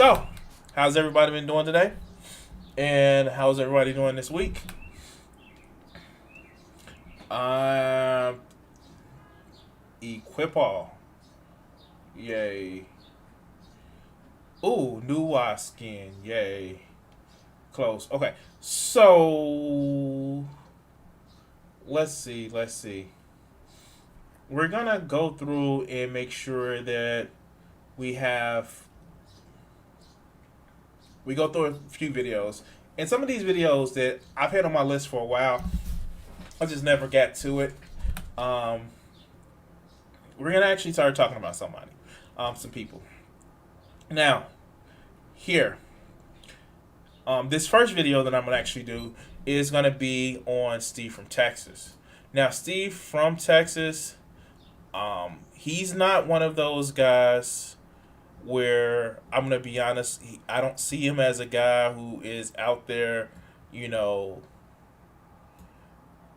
So, how's everybody been doing today? And how's everybody doing this week? Um, Equip all. Yay. Ooh, new Y skin. Yay. Close. Okay. So, let's see. We're gonna go through and make sure that we have we go through a few videos. And some of these videos that I've had on my list for a while, I just never got to it. Um, we're gonna actually start talking about somebody, some people. Now, here, this first video that I'm gonna actually do is gonna be on Steve from Texas. Now, Steve from Texas, he's not one of those guys where I'm gonna be honest. I don't see him as a guy who is out there, you know,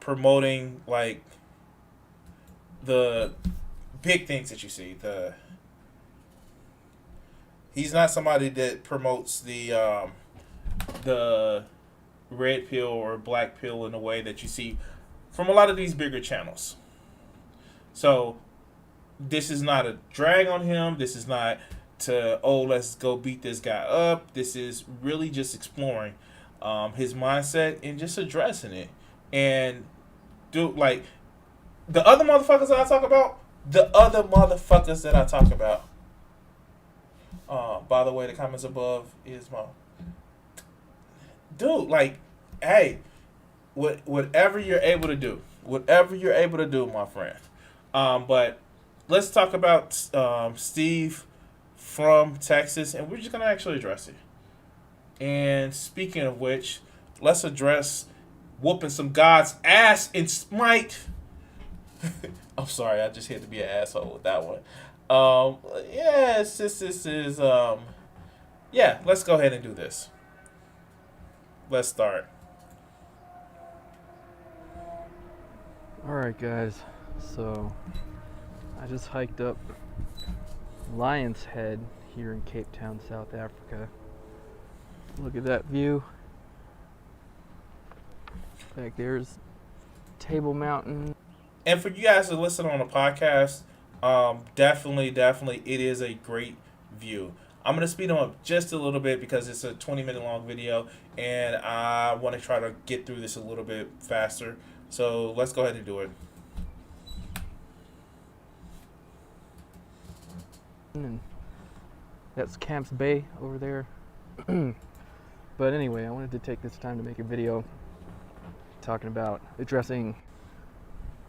promoting like the big things that you see. He's not somebody that promotes the red pill or black pill in a way that you see from a lot of these bigger channels. So this is not a drag on him. This is not to, oh, let's go beat this guy up. This is really just exploring his mindset and just addressing it. And do like the other motherfuckers that I talk about. The other motherfuckers that I talk about. By the way, the comments above is my dude. Like, hey, whatever you're able to do, my friend. But let's talk about Steve from Texas, and we're just gonna actually address it. And speaking of which, let's address whooping some God's ass in Smite. I'm sorry, I just had to be an asshole with that one. Yes, this is yeah. Let's go ahead and do this. Let's start. Alright guys, so I just hiked up Lion's Head here in Cape Town, South Africa. Look at that view. Back there's Table Mountain. And for you guys to listen on a podcast, definitely, it is a great view. I'm going to speed them up just a little bit because it's a 20-minute long video, and I want to try to get through this a little bit faster. So let's go ahead and do it. And that's Camps Bay over there. But anyway, I wanted to take this time to make a video talking about addressing,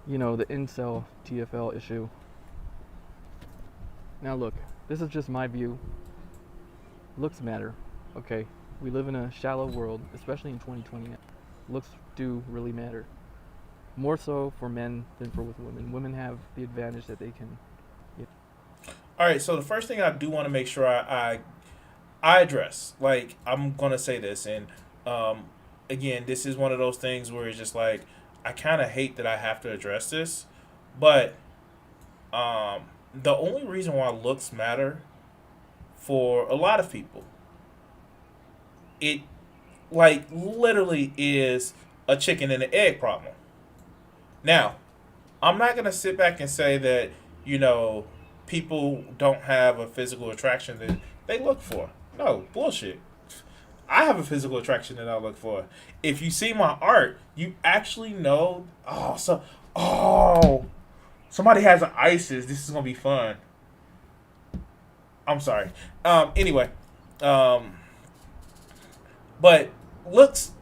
you know, the incel TFL issue. Now look, this is just my view. Looks matter, okay? We live in a shallow world, especially in 2020. Looks do really matter. More so for men than for women. Women have the advantage that they can. All right, so the first thing I do want to make sure I address, like, I'm going to say this, and again, this is one of those things where it's just like, I kind of hate that I have to address this, but the only reason why looks matter for a lot of people, it, like, literally is a chicken and an egg problem. Now, I'm not going to sit back and say that, you know, people don't have a physical attraction that they look for. No, bullshit. I have a physical attraction that I look for. If you see my art, you actually know. Somebody has an ISIS. This is gonna be fun. I'm sorry. Anyway, but looks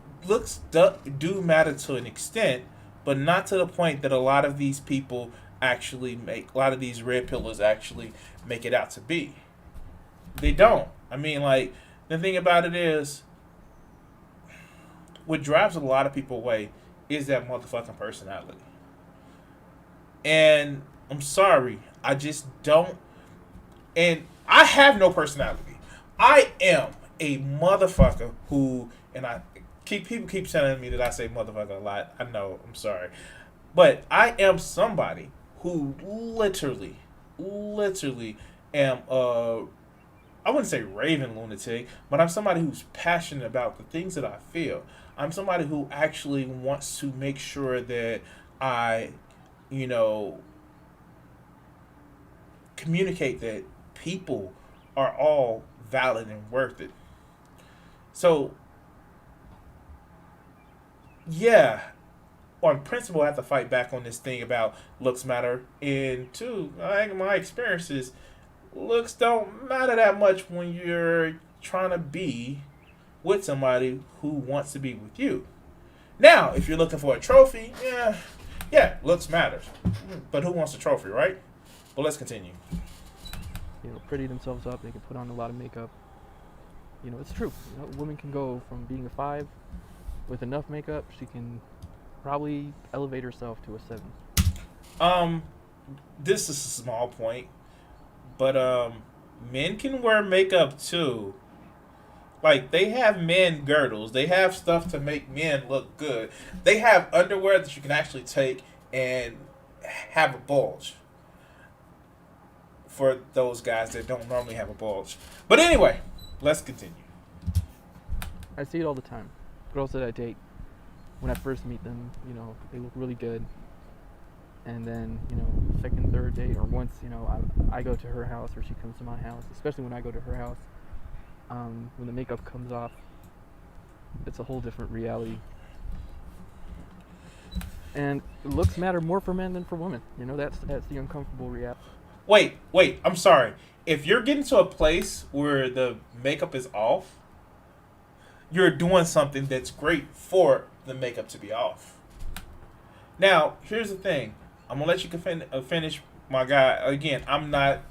do matter to an extent, but not to the point that a lot of these people actually make. A lot of these red pillars actually make it out to be. They don't. I mean, like, the thing about it is, what drives a lot of people away is that motherfucking personality. And I'm sorry, I just don't. And I have no personality. I am a motherfucker who, and people keep telling me that I say motherfucker a lot. I know, I'm sorry. But I am somebody who literally am I wouldn't say raving lunatic, but I'm somebody who's passionate about the things that I feel. I'm somebody who actually wants to make sure that I, you know, communicate that people are all valid and worth it. So, yeah, on principle, I have to fight back on this thing about looks matter. And two, I think my experiences, looks don't matter that much when you're trying to be with somebody who wants to be with you. Now, if you're looking for a trophy, yeah, looks matters. But who wants a trophy, right? But let's continue. Pretty themselves up. They can put on a lot of makeup. It's true. A woman can go from being a 5 with enough makeup. She can probably elevate herself to a 7. Um, this is a small point, but men can wear makeup too. Like they have men girdles. They have stuff to make men look good. They have underwear that you can actually take and have a bulge for those guys that don't normally have a bulge. But anyway, let's continue. I see it all the time. Girls that I date, when I first meet them, they look really good. And then, second, third date, or once, I go to her house or she comes to my house, especially when I go to her house, when the makeup comes off, it's a whole different reality. And looks matter more for men than for women. That's the uncomfortable reality. Wait, I'm sorry. If you're getting to a place where the makeup is off, you're doing something that's great for the makeup to be off. Now, here's the thing. I'm gonna let you finish, my guy. Again, I'm not,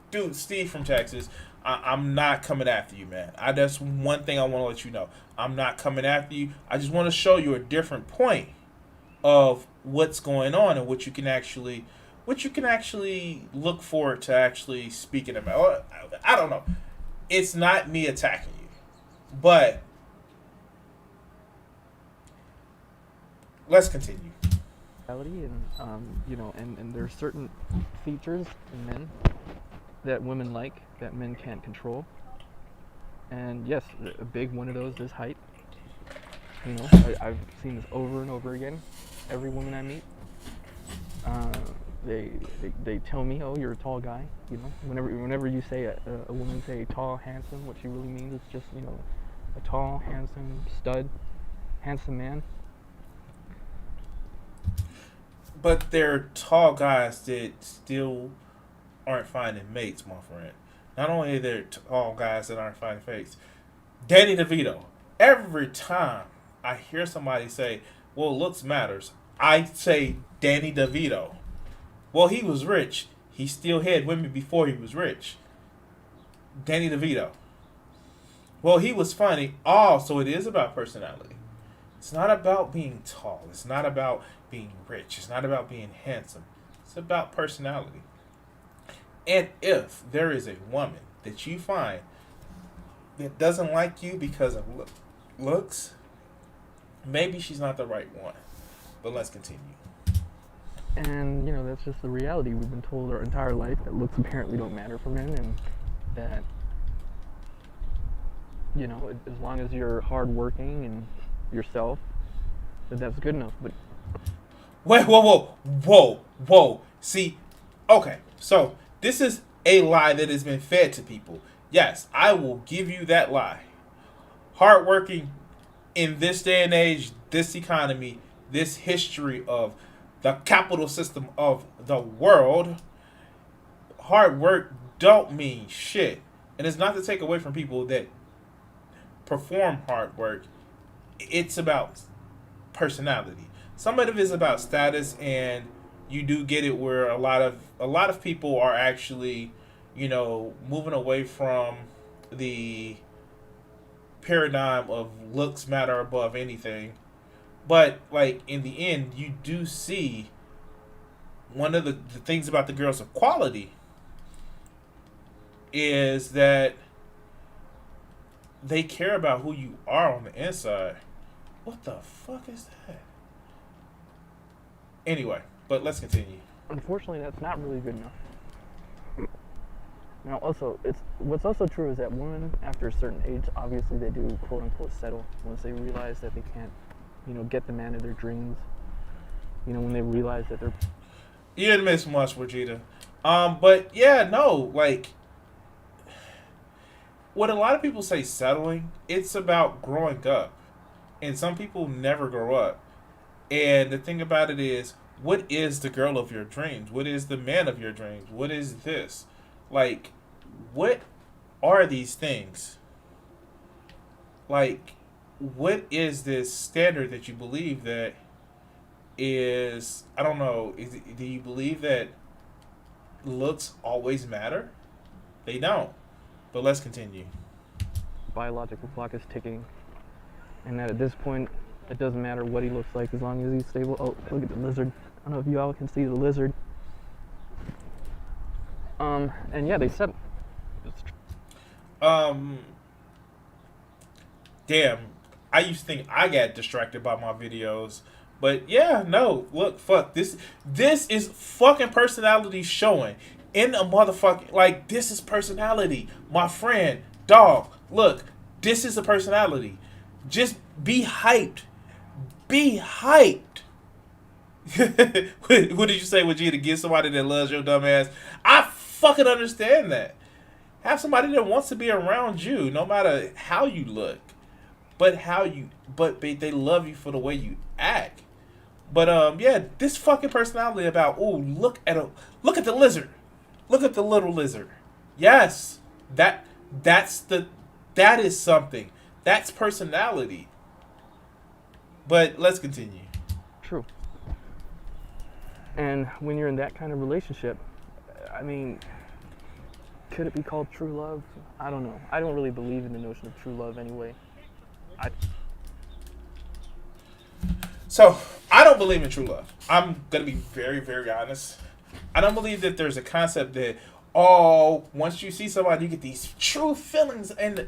dude. Steve from Texas. I'm not coming after you, man. That's one thing I want to let you know. I'm not coming after you. I just want to show you a different point of what's going on and what you can actually look forward to actually speaking about. I don't know. It's not me attacking you, but let's continue. And and there's certain features in men that women like that men can't control. And yes, a big one of those is height. I've seen this over and over again. Every woman I meet, they tell me, "Oh, you're a tall guy." Whenever you say a woman say tall, handsome, what she really means is just a tall, handsome stud, handsome man. But they're tall guys that still aren't finding mates, my friend. Not only are there tall guys that aren't finding mates. Danny DeVito. Every time I hear somebody say, "Well, looks matters," I say Danny DeVito. Well, he was rich. He still had women before he was rich. Danny DeVito. Well, he was funny. Oh, so it is about personality. It's not about being tall. It's not about being rich. It's not about being handsome. It's about personality. And if there is a woman that you find that doesn't like you because of looks, maybe she's not the right one. But let's continue. And that's just the reality. We've been told our entire life that looks apparently don't matter for men, and that as long as you're hardworking and yourself, that's good enough. But Wait, whoa. See, okay, so this is a lie that has been fed to people. Yes, I will give you that lie. Hardworking in this day and age, this economy, this history of the capital system of the world, hard work don't mean shit. And it's not to take away from people that perform hard work. It's about personality. Some of it is about status, and you do get it where a lot of people are actually, moving away from the paradigm of looks matter above anything. But like in the end, you do see one of the things about the girls of quality is that they care about who you are on the inside. What the fuck is that? Anyway, but let's continue. unfortunately, that's not really good enough. Now, also, it's what's also true is that women, after a certain age, obviously they do quote unquote settle once they realize that they can't, get the man of their dreams. When they realize that they're You didn't miss much, Vegeta. But yeah, no, like what a lot of people say settling, it's about growing up. And some people never grow up. And the thing about it is, what is the girl of your dreams? What is the man of your dreams? What is this? Like, what are these things? Like, what is this standard that you believe that is, I don't know, do you believe that looks always matter? They don't. But let's continue. biological clock is ticking, and that at this point, it doesn't matter what he looks like as long as he's stable. Oh, look at the lizard. I don't know if you all can see the lizard. And yeah, they settle. Um, Damn. I used to think I got distracted by my videos. But yeah, no. Look, fuck. This is fucking personality showing. In a motherfucking, like, this is personality. My friend, dog, look, this is a personality. Just be hyped. Be hyped. What did you say, Vegeta? To get somebody that loves your dumb ass? I fucking understand that. Have somebody that wants to be around you, no matter how you look, but they love you for the way you act. But yeah, this fucking personality about look at the lizard, look at the little lizard. Yes, that is something. That's personality. But let's continue. True. And when you're in that kind of relationship, I mean, could it be called true love? I don't know. I don't really believe in the notion of true love anyway. So, I don't believe in true love. I'm going to be very, very honest. I don't believe that there's a concept that, once you see somebody, you get these true feelings and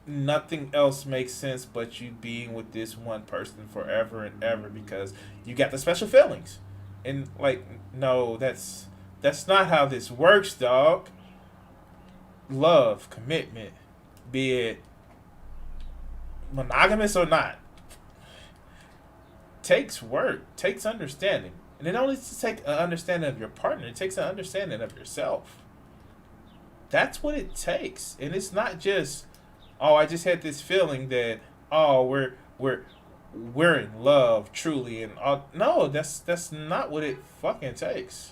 nothing else makes sense but you being with this one person forever and ever because you got the special feelings. And, like, no, that's not how this works, dog. Love, commitment, be it monogamous or not, takes work, takes understanding. And it don't need to take an understanding of your partner, it takes an understanding of yourself. That's what it takes. And it's not just, I just had this feeling that, we're in love truly and all. No, that's not what it fucking takes.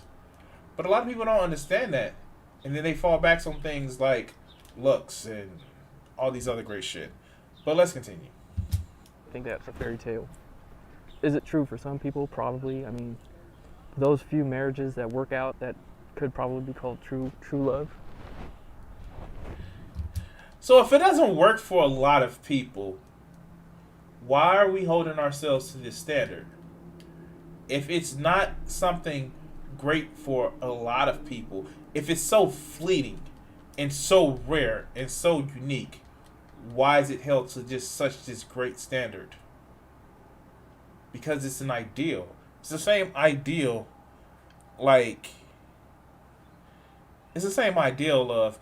But a lot of people don't understand that. And then they fall back on things like looks and all these other great shit. But let's continue. I think that's a fairy tale. Is it true for some people? Probably. I mean, those few marriages that work out, that could probably be called true love. So if it doesn't work for a lot of people, why are we holding ourselves to this standard? If it's not something great for a lot of people, if it's so fleeting and so rare and so unique, why is it held to just such this great standard? Because it's an ideal. It's the same ideal, it's the same ideal of,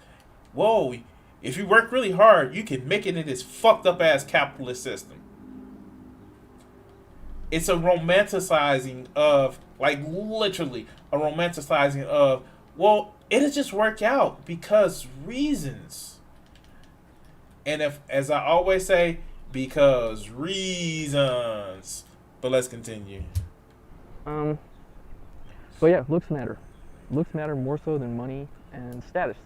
if you work really hard, you can make it in this fucked up ass capitalist system. It's a romanticizing of, literally a romanticizing of, it'll just work out because reasons. And as I always say, because reasons. But let's continue. But yeah, looks matter. Looks matter more so than money and status.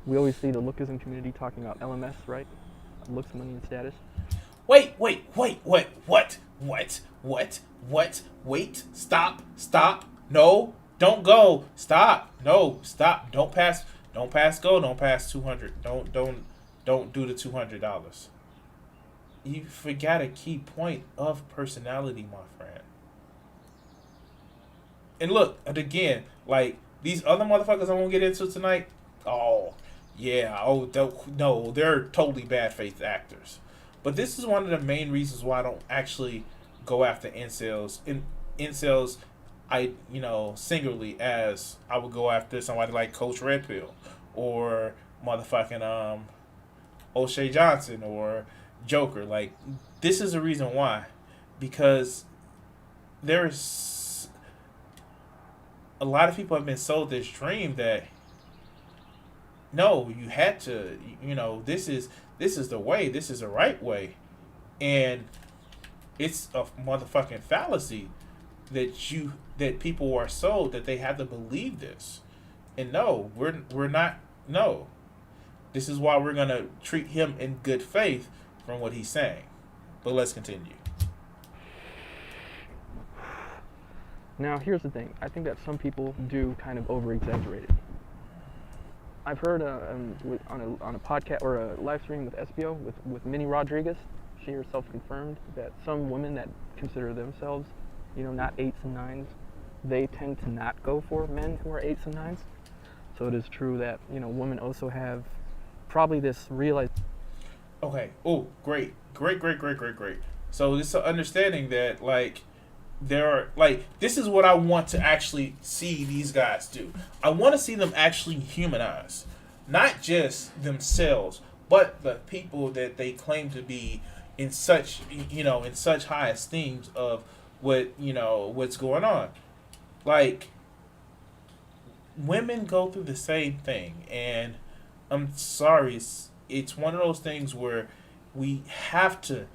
We always see the lookism community talking about LMS, right? Looks, money, and status. Wait, what? Wait, stop. No, don't go. Stop. No, stop. Don't pass go. Don't pass 200. Don't do the $200. You forgot a key point of personality, my friend. And look, and again, these other motherfuckers I won't get into tonight, no, they're totally bad faith actors. But this is one of the main reasons why I don't actually go after incels. Incels singularly as I would go after somebody like Coach Red Pill or motherfucking O'Shea Johnson or Joker. Like, this is the reason why. Because there's a lot of people have been sold this dream that no, you had to, this is the way, this is the right way. And it's a motherfucking fallacy that people are sold that they have to believe this. And no, we're not. No, this is why we're gonna treat him in good faith from what he's saying. But let's continue. Now, here's the thing. I think that some people do kind of over-exaggerate it. I've heard on a podcast or a live stream with SBO with Minnie Rodriguez. She herself confirmed that some women that consider themselves, not eights and nines, they tend to not go for men who are eights and nines. So it is true that women also have probably this realized. Okay. Oh, great. So this understanding that there are this is what I want to actually see these guys do. I want to see them actually humanize, not just themselves, but the people that they claim to be in such high esteem of what's going on. Like, women go through the same thing, and I'm sorry, it's one of those things where we have to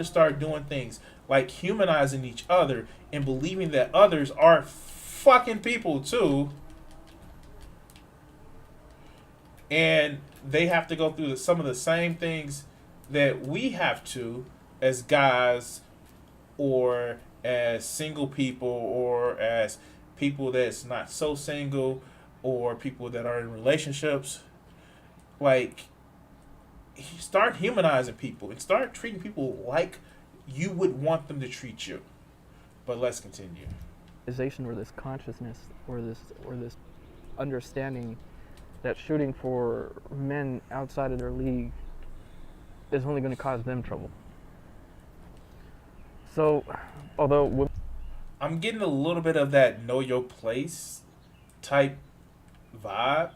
start doing things like humanizing each other and believing that others are fucking people too, and they have to go through some of the same things that we have to as guys, or as single people, or as people that's not so single, or people that are in relationships. Like, start humanizing people and start treating people like you would want them to treat you. But let's continue. Or this consciousness, or this understanding that shooting for men outside of their league is only going to cause them trouble. So, although I'm getting a little bit of that know your place type vibe,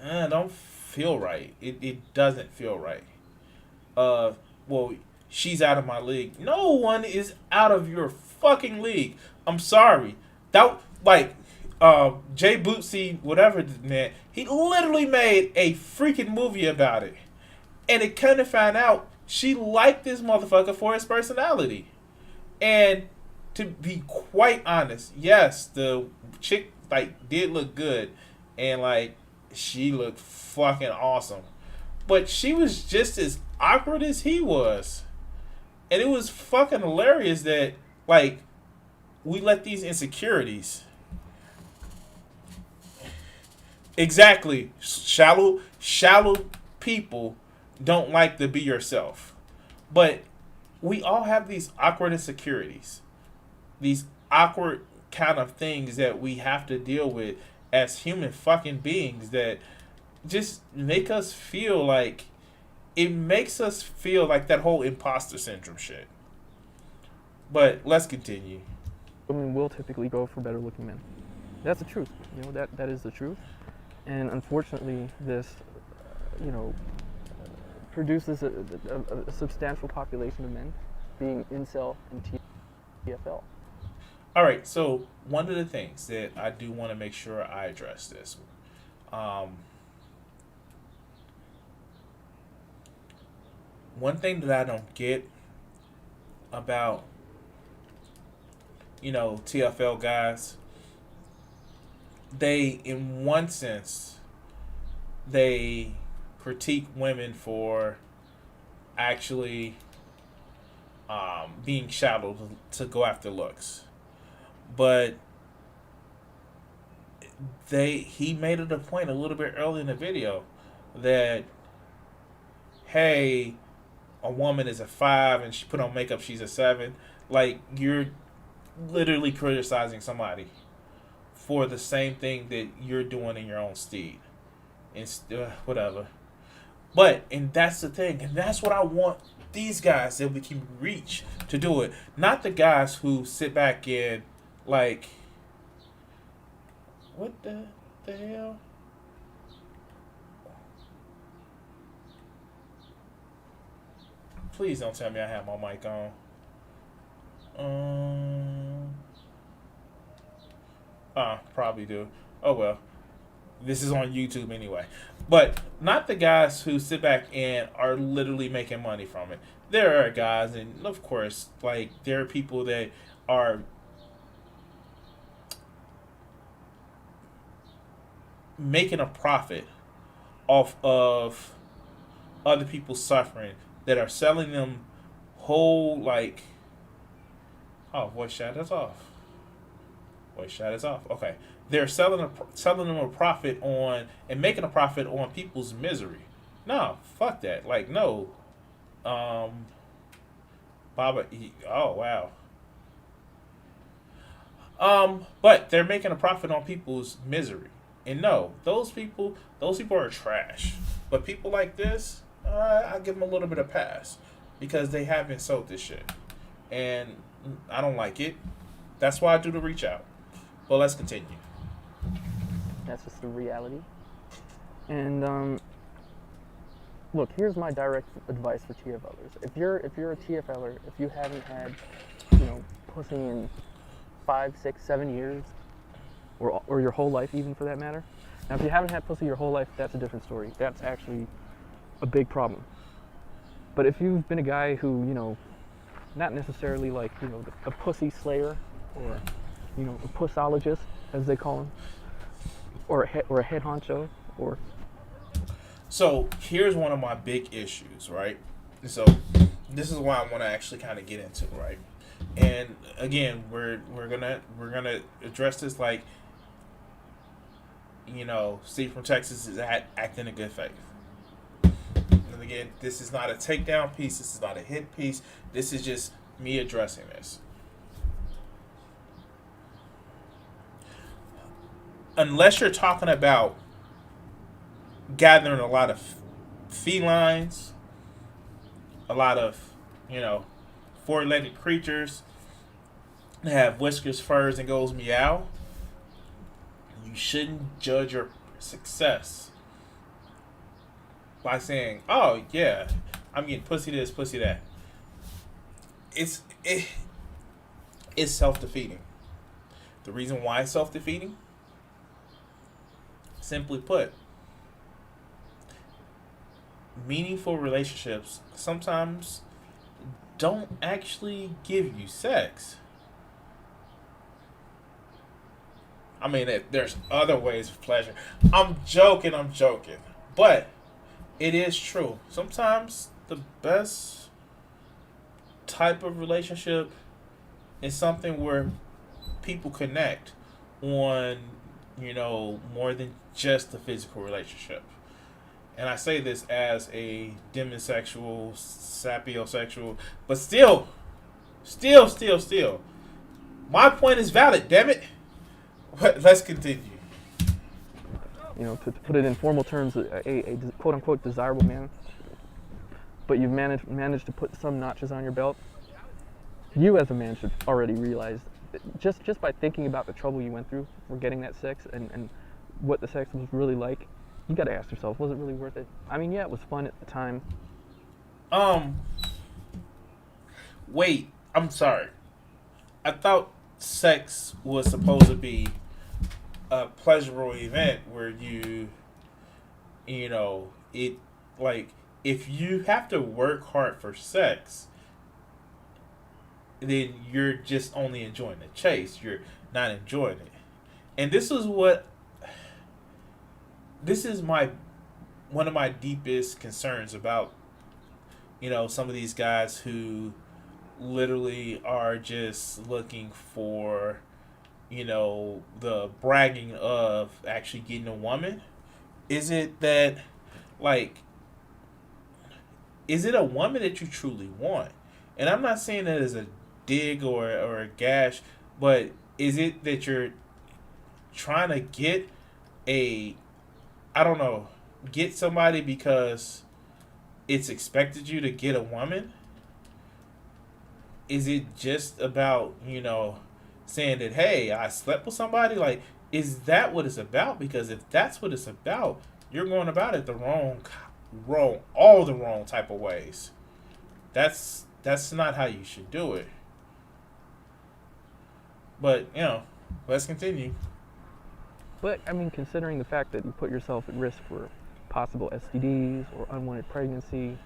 I don't feel right. It doesn't feel right. Well, she's out of my league. No one is out of your fucking league. I'm sorry. Jay Bootsy, whatever, man, he literally made a freaking movie about it. And it kind of found out she liked this motherfucker for his personality. And to be quite honest, yes, the chick did look good, and she looked fucking awesome. But she was just as awkward as he was. And it was fucking hilarious that we let these insecurities. Exactly. Shallow people don't like to be yourself. But we all have these awkward insecurities. These awkward kind of things that we have to deal with as human fucking beings that just make us feel like that whole imposter syndrome shit. But let's continue. Women will typically go for better looking men. That's the truth. That is the truth. And unfortunately, this, produces a substantial population of men being incel and TFL. All right, so one of the things that I do want to make sure I address this. One thing that I don't get about, TFL guys, in one sense, they critique women for actually being shallow to go after looks. But he made it a point a little bit early in the video that, hey, a woman is a 5 and she put on makeup, she's a 7. You're literally criticizing somebody for the same thing that you're doing in your own steed. And whatever. And that's the thing. And that's what I want these guys that we can reach to do it. Not the guys who sit back and Like, what the hell? Please don't tell me I have my mic on. Um, probably do. Oh well. This is on YouTube anyway. But not the guys who sit back and are literally making money from it. There are guys, and of course, like there are people that are making a profit off of other people's suffering that are selling them whole like voice chat is off. Voice chat is off. Okay. They're selling them a profit on and making a profit on people's misery. No, fuck that. Like no. Um Baba oh wow. But they're making a profit on people's misery. And no, those people are trash. But people like this, I give them a little bit of pass because they haven't sold this shit, and I don't like it. That's why I do the reach out. But let's continue. That's just the reality. And look, here's my direct advice for TFLers. If you're a TFLer, if you haven't had, pussy in 5, 6, 7 years, or your whole life even for that matter. Now, if you haven't had pussy your whole life, that's a different story. That's actually a big problem. But if you've been a guy who, not necessarily like, a pussy slayer or, a pussologist, as they call him, or a head honcho, or... So here's one of my big issues, right? So this is why I want to actually kind of get into, right? And again, we're gonna address this like, Steve from Texas is acting in good faith. And again, this is not a takedown piece. This is not a hit piece. This is just me addressing this. Unless you're talking about gathering a lot of felines, a lot of, four-legged creatures that have whiskers, furs, and goes meow, you shouldn't judge your success by saying, "Oh yeah, I'm getting pussy this, pussy that." It's self-defeating. The reason why it's self-defeating, simply put, meaningful relationships sometimes don't actually give you sex. I mean, there's other ways of pleasure. I'm joking. But it is true. Sometimes the best type of relationship is something where people connect on, more than just the physical relationship. And I say this as a demisexual, sapiosexual, but still. My point is valid, damn it. But let's continue. To put it in formal terms, a quote-unquote desirable man, but you've managed to put some notches on your belt, you as a man should already realize, just by thinking about the trouble you went through for getting that sex and what the sex was really like, you got to ask yourself, was it really worth it? I mean, yeah, it was fun at the time. Wait, I'm sorry. I thought sex was supposed to be a pleasurable event where it, like, if you have to work hard for sex, then you're just only enjoying the chase. You're not enjoying it. And this is one of my deepest concerns about, some of these guys who literally are just looking for, the bragging of actually getting a woman. Is it that, like, is it a woman that you truly want? And I'm not saying that as a dig or a gash, but is it that you're trying to get get somebody because it's expected you to get a woman? Is it just about, saying that, hey, I slept with somebody. Like, is that what it's about? Because if that's what it's about, you're going about it the all the wrong type of ways. That's not how you should do it. But let's continue. But I mean, considering the fact that you put yourself at risk for possible STDs or unwanted pregnancy.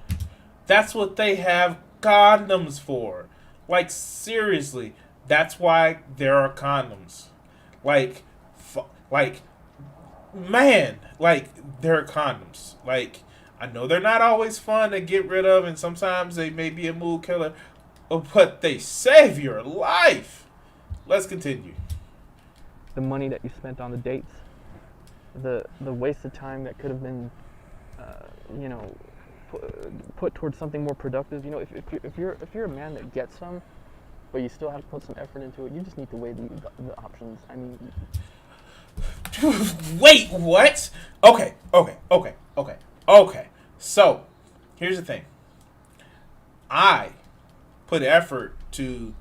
That's what they have condoms for. Like, seriously, that's why there are condoms. Like, like, man, like, there are condoms. Like, I know they're not always fun to get rid of, and sometimes they may be a mood killer, but they save your life. Let's continue. The money that you spent on the dates, the wasted time that could have been, you know, put towards something more productive. You know, if you're a man that gets some, but you still have to put some effort into it, you just need to weigh the options. I mean, wait, what? Okay. So, here's the thing. I put effort to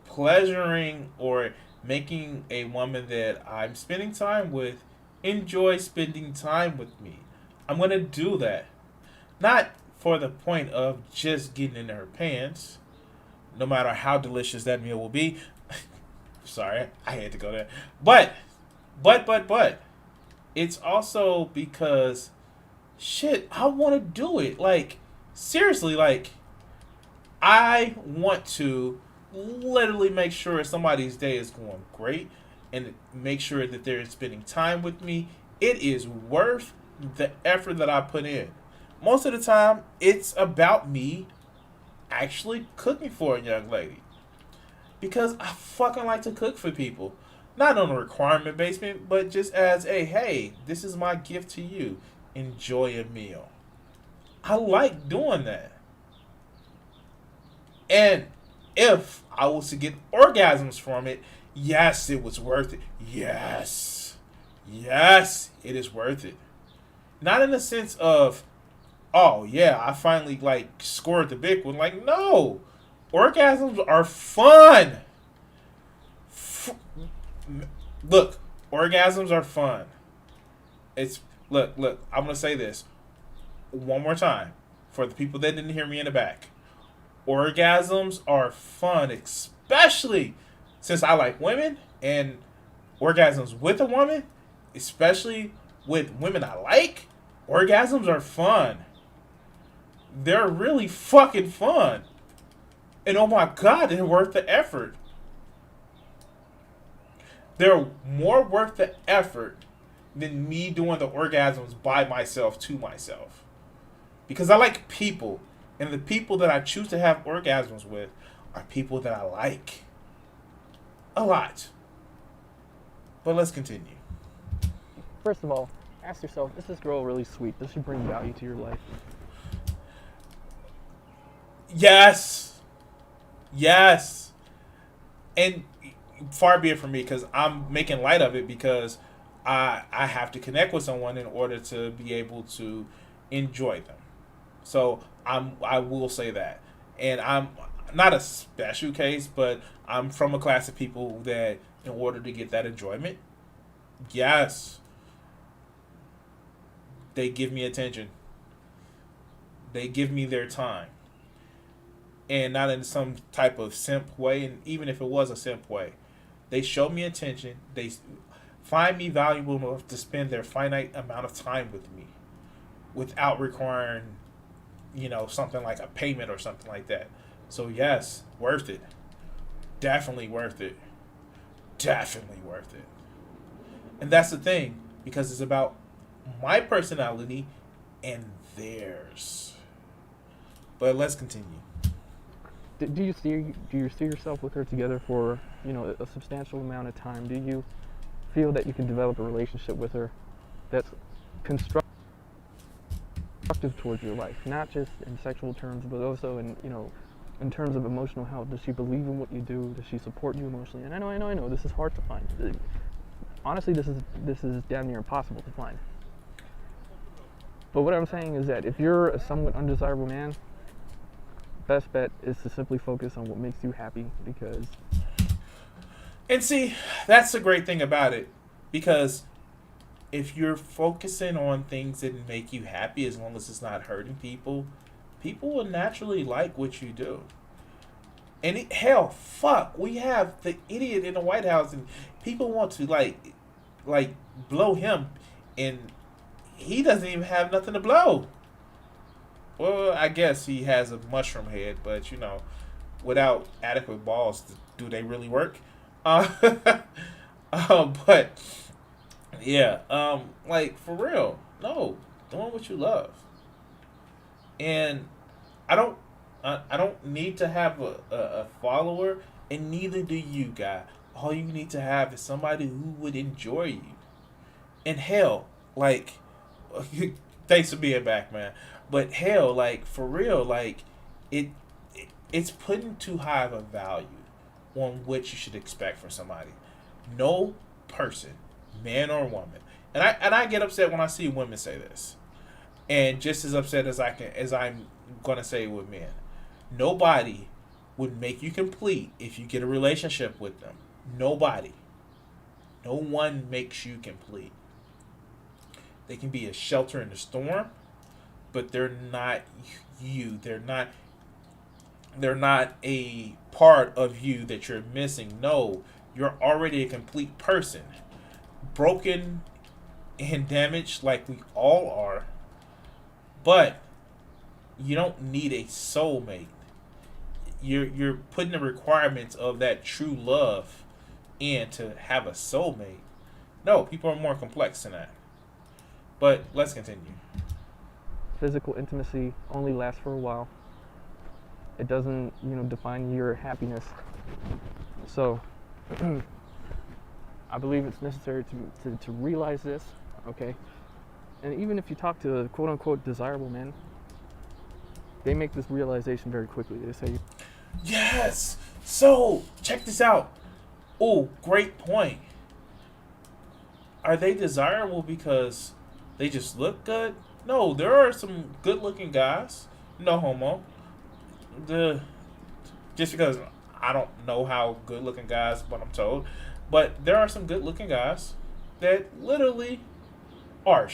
pleasuring or making a woman that I'm spending time with enjoy spending time with me. I'm going to do that. Not for the point of just getting in her pants, no matter how delicious that meal will be. Sorry, I had to go there. But, it's also because, shit, I want to do it. Like, seriously, like, I want to literally make sure somebody's day is going great and make sure that they're spending time with me. It is worth the effort that I put in. Most of the time, it's about me actually cooking for a young lady. Because I fucking like to cook for people. Not on a requirement basis, but just as a, hey, this is my gift to you. Enjoy a meal. I like doing that. And if I was to get orgasms from it, yes, it was worth it. Yes, it is worth it. Not in the sense of, oh yeah, I finally like scored the big one. Like, no, orgasms are fun. Look, orgasms are fun. It's look. I'm gonna say this one more time for the people that didn't hear me in the back. Orgasms are fun, especially since I like women, and orgasms with a woman, especially with women I like, orgasms are fun. They're really fucking fun. And oh my god, they're worth the effort. They're more worth the effort than me doing the orgasms by myself to myself. Because I like people. And the people that I choose to have orgasms with are people that I like. A lot. But let's continue. first of all, ask yourself, is this girl really sweet? Does she bring value to your life? Yes. And far be it from me, because I'm making light of it, because I have to connect with someone in order to be able to enjoy them. So I will say that. And I'm not a special case, but I'm from a class of people that in order to get that enjoyment, yes, they give me attention. They give me their time. And not in some type of simp way, and even if it was a simp way, they show me attention. They find me valuable enough to spend their finite amount of time with me without requiring, something like a payment or something like that. So yes, worth it. Definitely worth it. Definitely worth it. And that's the thing, because it's about my personality and theirs. But let's continue. Do you see yourself with her together for a substantial amount of time? Do you feel that you can develop a relationship with her that's constructive towards your life, not just in sexual terms, but also in terms of emotional health? Does she believe in what you do? Does she support you emotionally? And I know this is hard to find. Honestly, this is damn near impossible to find. But what I'm saying is that if you're a somewhat undesirable man, best bet is to simply focus on what makes you happy because And see, that's the great thing about it, because if you're focusing on things that make you happy, as long as it's not hurting people, people will naturally like what you do. And hell, fuck, we have the idiot in the White House, and people want to like blow him, and he doesn't even have nothing to blow. Well, I guess he has a mushroom head, but without adequate balls, do they really work? Uh, but yeah, like for real, no, doing what you love, and I don't, I don't need to have a follower, and neither do you, guy. All you need to have is somebody who would enjoy you. And hell, like, thanks for being back, man. But hell, like for real, like it, it's putting too high of a value on what you should expect from somebody. No person, man or woman, and I get upset when I see women say this, and just as upset as I'm gonna say it with men. Nobody would make you complete if you get a relationship with them. Nobody. No one makes you complete. They can be a shelter in the storm, but they're not you. They're not a part of you that you're missing. No, you're already a complete person. Broken and damaged like we all are, but you don't need a soulmate. You're putting the requirements of that true love in to have a soulmate. No, people are more complex than that. But let's continue. physical intimacy only lasts for a while. It doesn't, define your happiness. So, I believe it's necessary to realize this, okay? And even if you talk to quote unquote desirable men, they make this realization very quickly. They say, Yes! So, check this out. Oh, great point. Are they desirable because they just look good? No, there are some good looking guys. No homo. Just because I don't know how good looking guys, but I'm told. But there are some good looking guys that literally are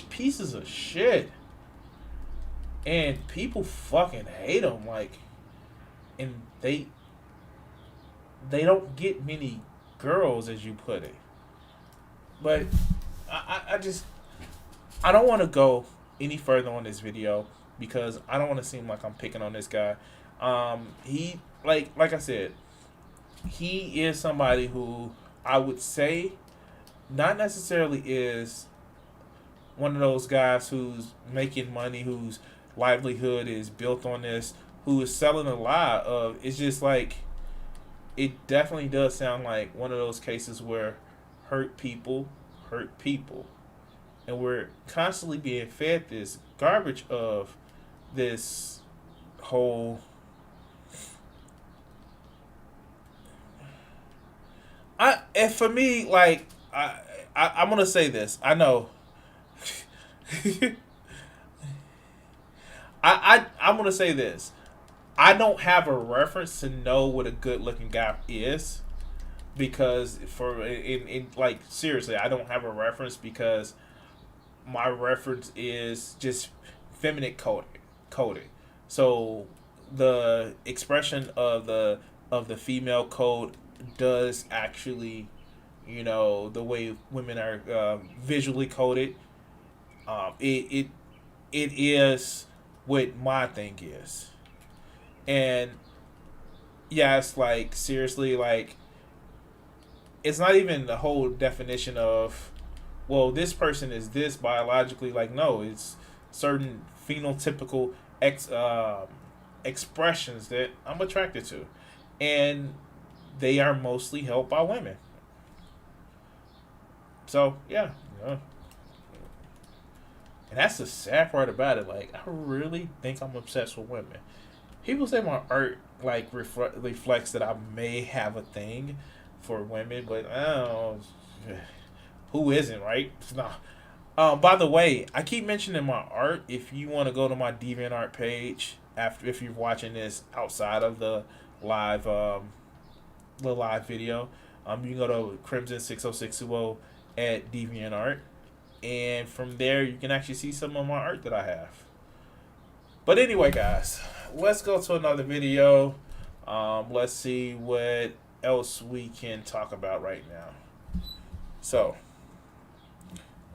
pieces of shit. And people fucking hate them. And they don't get many girls, as you put it. But I don't want to go any further on this video because I don't want to seem like I'm picking on this guy. He like I said, he is somebody who I would say not necessarily is one of those guys who's making money, whose livelihood is built on this, who is selling a lie of. It's just like it definitely does sound like one of those cases where hurt people hurt people, and we're constantly being fed this garbage of this whole. And for me, I'm gonna say this. I know. I'm gonna say this. I don't have a reference to know what a good looking guy is because in like seriously, I don't have a reference because my reference is just feminine coded. So the expression of the female code does actually, the way women are visually coded. It is what my thing is, and yeah, it's like seriously, like it's not even the whole definition of, well, this person is this biologically. Like, no, it's certain phenotypical expressions that I'm attracted to, and they are mostly held by women. So yeah, and that's the sad part about it. Like, I really think I'm obsessed with women. People say my art like reflects that I may have a thing for women, but I don't know. Who isn't, right? No, By the way, I keep mentioning my art. If you want to go to my DeviantArt page after, if you're watching this outside of live um, the live video, you can go to Crimson6060 at DeviantArt, and from there you can actually see some of my art that I have. But anyway, guys, let's go to another video. Let's see what else we can talk about right now. So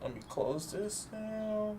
let me close this now.